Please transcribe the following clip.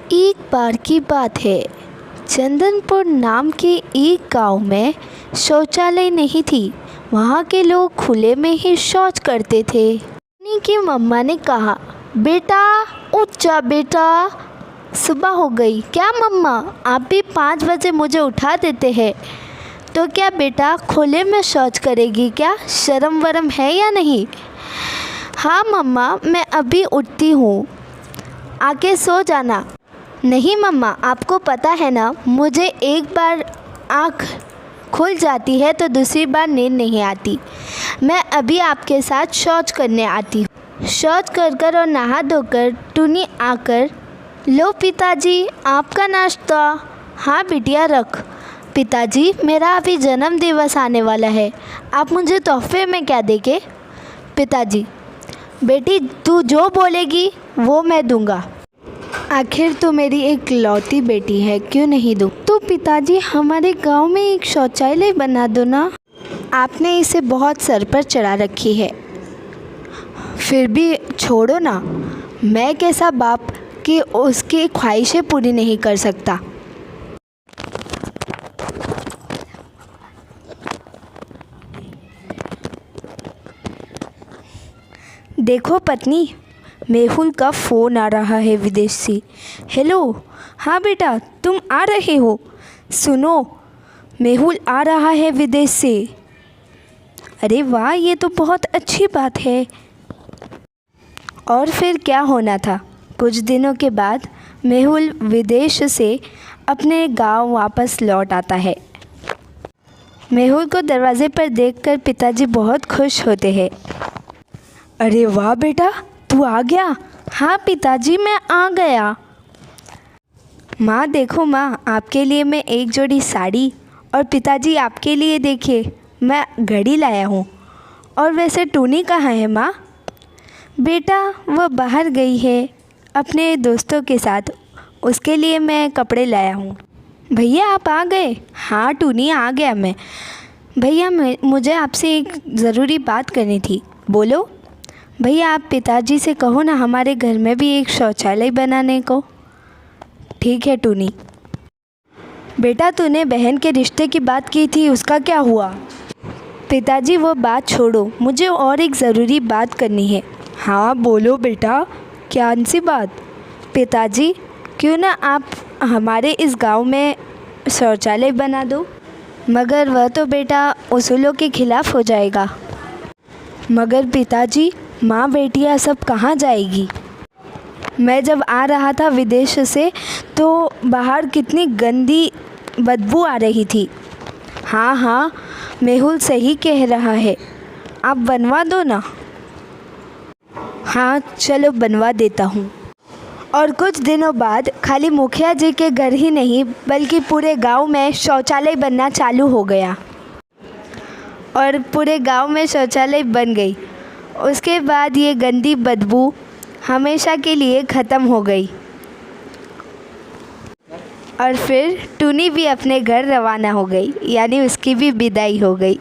एक बार की बात है, चंदनपुर नाम के एक गांव में शौचालय नहीं थी। वहाँ के लोग खुले में ही शौच करते थे। टुनी की मम्मा ने कहा, बेटा उठ जा बेटा, सुबह हो गई। क्या मम्मा, आप भी 5 बजे मुझे उठा देते हैं? तो क्या बेटा खुले में शौच करेगी क्या? शर्म वरम है या नहीं? हाँ मम्मा, मैं अभी उठती हूँ, आके सो जाना। नहीं मम्मा, आपको पता है ना, मुझे एक बार आँख खुल जाती है तो दूसरी बार नींद नहीं आती। मैं अभी आपके साथ शौच करने आती हूँ। शौच कर और नहा धोकर टुनी आकर, लो पिताजी आपका नाश्ता। हाँ बिटिया रख। पिताजी, मेरा अभी जन्म दिवस आने वाला है, आप मुझे तोहफे में क्या देंगे? पिताजी, बेटी तू जो बोलेगी वो मैं दूंगा। आखिर तो मेरी एक लौती बेटी है, क्यों नहीं दूँ? तो पिताजी हमारे गांव में एक शौचालय बना दो ना। आपने इसे बहुत सर पर चढ़ा रखी है, फिर भी छोड़ो ना। मैं कैसा बाप कि उसकी ख्वाहिशें पूरी नहीं कर सकता। देखो पत्नी, मेहुल का फ़ोन आ रहा है विदेश से। हेलो, हाँ बेटा तुम आ रहे हो? सुनो, मेहुल आ रहा है विदेश से। अरे वाह, ये तो बहुत अच्छी बात है। और फिर क्या होना था, कुछ दिनों के बाद मेहुल विदेश से अपने गांव वापस लौट आता है। मेहुल को दरवाजे पर देखकर पिताजी बहुत खुश होते हैं। अरे वाह बेटा, तू आ गया? हाँ पिताजी, मैं आ गया। माँ देखो माँ, आपके लिए मैं एक जोड़ी साड़ी, और पिताजी आपके लिए देखिए मैं घड़ी लाया हूँ। और वैसे टुनी कहाँ है माँ? बेटा वह बाहर गई है अपने दोस्तों के साथ, उसके लिए मैं कपड़े लाया हूँ। भैया आप आ गए? हाँ टुनी आ गया मैं। भैया मुझे आपसे एक ज़रूरी बात करनी थी। बोलो। भैया आप पिताजी से कहो ना हमारे घर में भी एक शौचालय बनाने को। ठीक है टुनी। बेटा तूने बहन के रिश्ते की बात की थी, उसका क्या हुआ? पिताजी वो बात छोड़ो, मुझे और एक ज़रूरी बात करनी है। हाँ बोलो बेटा, क्या सी बात? पिताजी क्यों ना आप हमारे इस गांव में शौचालय बना दो। मगर वह तो बेटा उसूलों के खिलाफ़ हो जाएगा। मगर पिताजी, माँ बेटियाँ सब कहाँ जाएगी? मैं जब आ रहा था विदेश से तो बाहर कितनी गंदी बदबू आ रही थी। हाँ हाँ, मेहुल सही कह रहा है, आप बनवा दो ना। हाँ चलो बनवा देता हूँ। और कुछ दिनों बाद खाली मुखिया जी के घर ही नहीं बल्कि पूरे गांव में शौचालय बनना चालू हो गया, और पूरे गांव में शौचालय बन गई। उसके बाद ये गंदी बदबू हमेशा के लिए ख़त्म हो गई, और फिर टुनी भी अपने घर रवाना हो गई, यानी उसकी भी विदाई हो गई।